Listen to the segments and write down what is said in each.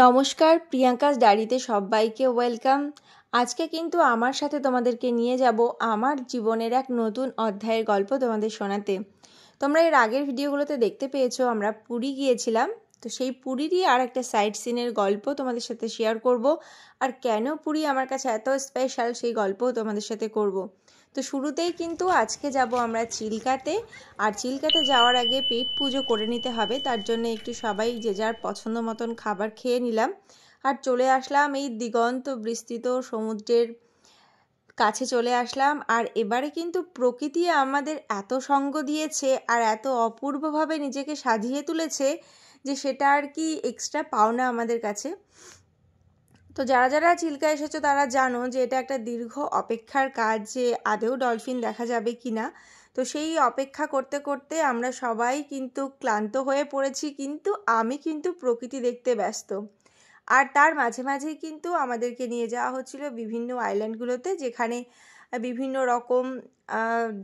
নমস্কার, প্রিয়াঙ্কাস ডায়েরিতে সবাইকে ওয়েলকাম। আজকে কিন্তু আমার সাথে তোমাদেরকে নিয়ে যাব আমার জীবনের এক নতুন অধ্যায়ের গল্প তোমাদের শোনাতে। তোমরা এর আগের ভিডিওগুলোতে দেখতে পেয়েছো আমরা পুরী গিয়েছিলাম, তো সেই পুরীরই আর একটা সাইট সিনের গল্প তোমাদের সাথে শেয়ার করব। আর কেন পুরী আমার কাছে এত স্পেশাল সেই গল্পও তোমাদের সাথে করব। তো শুরুতেই কিন্তু আজকে যাব আমরা চিল্কাতে। আর চিল্কাতে যাওয়ার আগে পেট পুজো করে নিতে হবে, তার জন্য একটু সবাই যে যার পছন্দ মতন খাবার খেয়ে নিলাম আর চলে আসলাম এই দিগন্ত বিস্তৃত সমুদ্রের কাছে চলে আসলাম। আর এবারে কিন্তু প্রকৃতি আমাদের এত সঙ্গ দিয়েছে আর এত অপূর্বভাবে নিজেকে সাজিয়ে তুলেছে যে সেটা আর কি এক্সট্রা পাওনা আমাদের কাছে। তো যারা যারা চিল্কা এসেছো তারা জানো যে এটা একটা দীর্ঘ অপেক্ষার কাজ, যে আদৌ ডলফিন দেখা যাবে কি না। তো সেই অপেক্ষা করতে করতে আমরা সবাই কিন্তু ক্লান্ত হয়ে পড়েছি, কিন্তু আমি কিন্তু প্রকৃতি দেখতে ব্যস্ত। আর তার মাঝে মাঝেই কিন্তু আমাদেরকে নিয়ে যাওয়া হচ্ছিল বিভিন্ন আইল্যান্ডগুলোতে, যেখানে বিভিন্ন রকম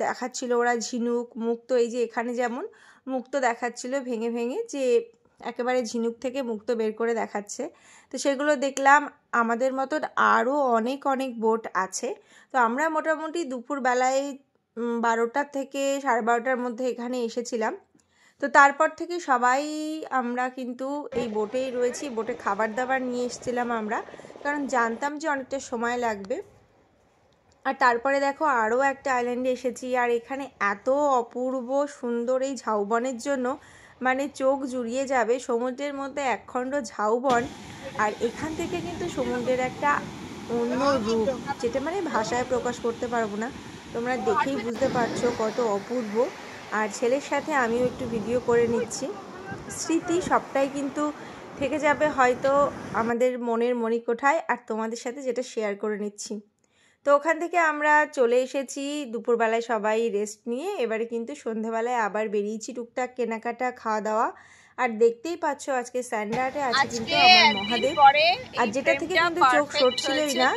দেখাচ্ছিল ওরা ঝিনুক, মুক্ত। এই যে এখানে যেমন মুক্ত দেখাচ্ছিল ভেঙে ভেঙে, যে একেবারে ঝিনুক থেকে মুক্ত বের করে দেখাচ্ছে। তো সেগুলো দেখলাম। আমাদের মতন আরও অনেক অনেক বোট আছে। তো আমরা মোটামুটি দুপুরবেলায় 12টা থেকে 12:30টার মধ্যে এখানে এসেছিলাম। তো তারপর থেকে সবাই আমরা কিন্তু এই বোটেই রয়েছি। বোটে খাবার দাবার নিয়ে এসেছিলাম আমরা, কারণ জানতাম যে অনেকটা সময় লাগবে। আর তারপরে দেখো আরও একটা আইল্যান্ডে এসেছি, আর এখানে এত অপূর্ব সুন্দর এই ঝাউবনের জন্য মানে চোখ জুড়িয়ে যাবে। সমুদ্রের মধ্যে একখণ্ড ঝাউবন, আর এখান থেকে কিন্তু সমুদ্রের একটা অন্য রূপ, যেটা মানে ভাষায় প্রকাশ করতে পারবো না। তোমরা দেখেই বুঝতে পারছো কত অপূর্ব। আর ছেলের সাথে আমিও একটু ভিডিও করে নিচ্ছি। স্মৃতি সবটাই কিন্তু থেকে যাবে হয়তো আমাদের মনের মণিকোঠায়, আর তোমাদের সাথে যেটা শেয়ার করে নিচ্ছি। তো ওখান থেকে আমরা চলে এসেছি দুপুরবেলায় সবাই রেস্ট নিয়ে। এবারে কিন্তু সন্ধ্যাবেলায় আবার বেরিয়েছি টুকটাক কেনাকাটা, খাওয়া দাওয়া। আর দেখতেই পাচ্ছ আজকে স্যান্ডার্ডে আছে কিন্তু আমার মহাদেব, আর যেটা থেকে কিন্তু চোখ সরছিলই না।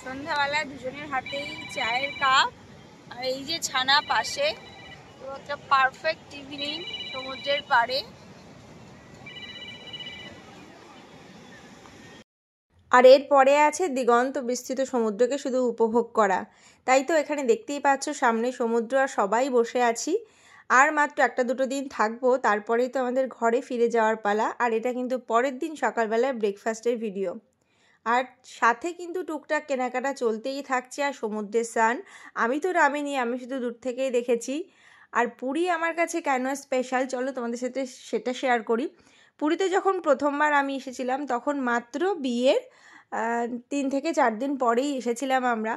সন্ধ্যাবেলা দুজনের হাতেই চায়ের কাপ আর এই যে ছানা পাশে, তো একটা পারফেক্ট ইভিনিং সমুদ্রের পাড়ে। আর এর পরে আছে দিগন্ত বিস্তৃত সমুদ্রকে শুধু উপভোগ করা। তাই তো এখানে দেখতেই পাচ্ছ সামনে সমুদ্র, আর সবাই বসে আছি। আর মাত্র 1-2 দিন থাকবো, তারপরেই তো আমাদের ঘরে ফিরে যাওয়ার পালা। আর এটা কিন্তু পরের দিন সকালবেলায় ব্রেকফাস্টের ভিডিও। আর সাথে কিন্তু টুকটাক কেনাকাটা চলতেই থাকছে, আর সমুদ্রের স্নান আমি তো নামিনি, আমি শুধু দূর থেকেই দেখেছি। আর পুরী আমার কাছে কেন স্পেশাল চলো তোমাদের সাথে সেটা শেয়ার করি। পুরীতে যখন প্রথমবার আমি এসেছিলাম তখন মাত্র বিয়ের 3 থেকে 4 দিন পরেই এসেছিলাম আমরা।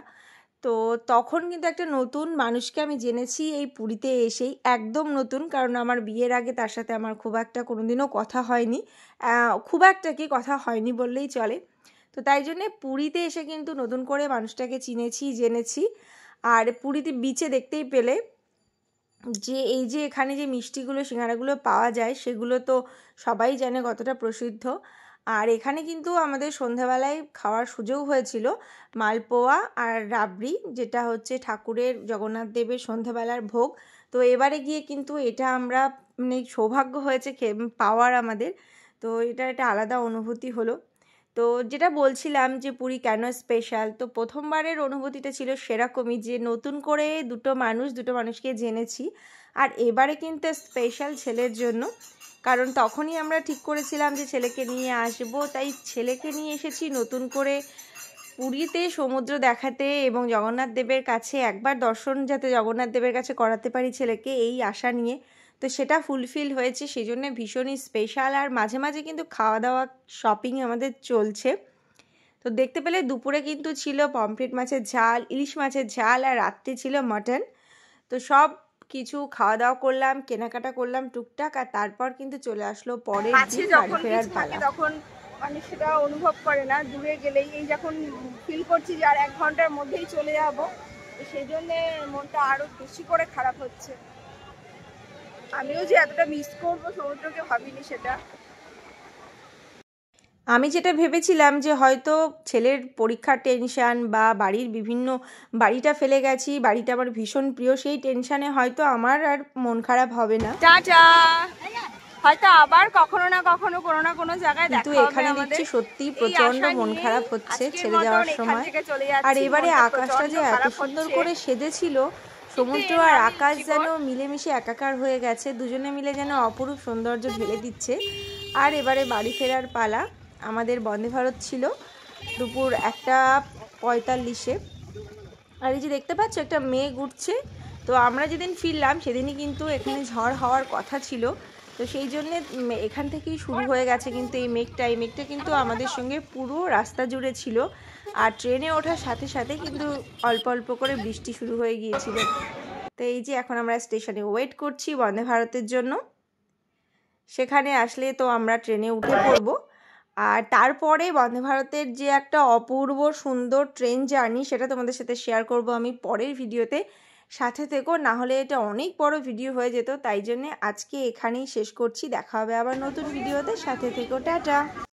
তো তখন কিন্তু একটা নতুন মানুষকে আমি জেনেছি এই পুরীতে এসেই, একদম নতুন। কারণ আমার বিয়ের আগে তার সাথে আমার খুব একটা কোনোদিনও কথা হয়নি, খুব একটা কি কথা হয়নি বললেই চলে। তো তাই জন্যে পুরীতে এসে কিন্তু নতুন করে মানুষটাকে চিনেছি, জেনেছি। আর পুরীতে বিচে দেখতেই পেলে যে এই যে এখানে যে মিষ্টিগুলো, সিঙ্গারাগুলো পাওয়া যায়, সেগুলো তো সবাই জানে কতটা প্রসিদ্ধ। আর এখানে কিন্তু আমাদের সন্ধ্যাবেলায় খাওয়ার সুযোগ হয়েছিল মালপোয়া আর রাবড়ি, যেটা হচ্ছে ঠাকুরের, জগন্নাথ দেবের সন্ধ্যাবেলার ভোগ। তো এবারে গিয়ে কিন্তু এটা আমরা মানে সৌভাগ্য হয়েছে পাওয়ার আমাদের। তো এটা একটা আলাদা অনুভূতি হলো। তো যেটা বলছিলাম যে পুরী কেন স্পেশাল, তো প্রথমবারের অনুভূতিটা ছিল সেরকমই, যে নতুন করে দুটো মানুষকে জেনেছি। আর এবারে কিন্তু স্পেশাল ছেলের জন্য, কারণ তখনই আমরা ঠিক করেছিলাম যে ছেলেকে নিয়ে আসবো, তাই ছেলেকে নিয়ে এসেছি নতুন করে পুরীতে সমুদ্র দেখাতে, এবং জগন্নাথ দেবের কাছে একবার দর্শন যাতে জগন্নাথ দেবের কাছে করাতে পারি ছেলেকে, এই আশা নিয়ে। তো সেটা ফুলফিল হয়েছে, সেই জন্য ভীষণই স্পেশাল। আর মাঝে মাঝে কিন্তু খাওয়া দাওয়া, শপিং আমাদের চলছে। তো দেখতে পেলে দুপুরে কিন্তু ছিল পমফ্রেট মাছের ঝাল, ইলিশ মাছের ঝাল, আর রাত্রে ছিল মাটন। তো সব কিছু খাওয়া দাওয়া করলাম, কেনাকাটা করলাম টুকটাক, আর তারপর কিন্তু চলে আসলো পরের দিন বাড়ি ফেরার পালা। তখন মানে সেটা অনুভব করে না, দূরে গেলেই এই যখন ফিল করছি যে আর 1 ঘন্টার মধ্যেই চলে যাব, সেই জন্য মনটা আরো বেশি করে খারাপ হচ্ছে। আমিও যে এতটা মিস করবো সমুদ্রকে ভাবিনি সেটা। আমি যেটা ভেবেছিলাম যে হয়তো ছেলের পরীক্ষার টেনশান বা বাড়ির বিভিন্ন, বাড়িটা ফেলে গেছি, বাড়িটা আমার ভীষণ প্রিয়, সেই টেনশানে হয়তো আমার আর মন খারাপ হবে না। টাটা। হয়তো আবার কখনো না কখনো কোনো না কোনো জায়গায় দেখা হবে এখানে দেখছি সত্যি প্রচন্ড মন খারাপ হচ্ছে ছেড়ে যাওয়ার সময়। আর এবারে আকাশটা যে এত সুন্দর করে সেজেছিল, সমুদ্র আর আকাশ যেন মিলেমিশে একাকার হয়ে গেছে, দুজনে মিলে যেন অপরূপ সৌন্দর্য ঢেলে দিচ্ছে। আর এবারে বাড়ি ফেরার পালা। আমাদের বন্দে ভারত ছিল দুপুর 1:45-এ। আর এই যে দেখতে পাচ্ছ একটা মেঘ উঠছে। তো আমরা যেদিন ফিরলাম সেদিনই কিন্তু এখানে ঝড় হওয়ার কথা ছিল, তো সেই জন্যে এখান থেকেই শুরু হয়ে গেছে কিন্তু এই মেঘটা কিন্তু আমাদের সঙ্গে পুরো রাস্তা জুড়ে ছিল। আর ট্রেনে ওঠার সাথে সাথে কিন্তু অল্প অল্প করে বৃষ্টি শুরু হয়ে গিয়েছিল। তো এই যে এখন আমরা স্টেশনে ওয়েট করছি বন্দে ভারতের জন্য। সেখানে আসলে তো আমরা ট্রেনে উঠে পড়বো। আর তারপরে বন্দে ভারতের যে একটা অপূর্ব সুন্দর ট্রেন জার্নি, সেটা তোমাদের সাথে শেয়ার করব আমি পরের ভিডিওতে। সাথে থেকো, না হলে এটা অনেক বড় ভিডিও হয়ে যেত। তাই জন্যে আজকে এখানেই শেষ করছি। দেখা হবে আবার নতুন ভিডিওতে, সাথে থেকো, টাটা।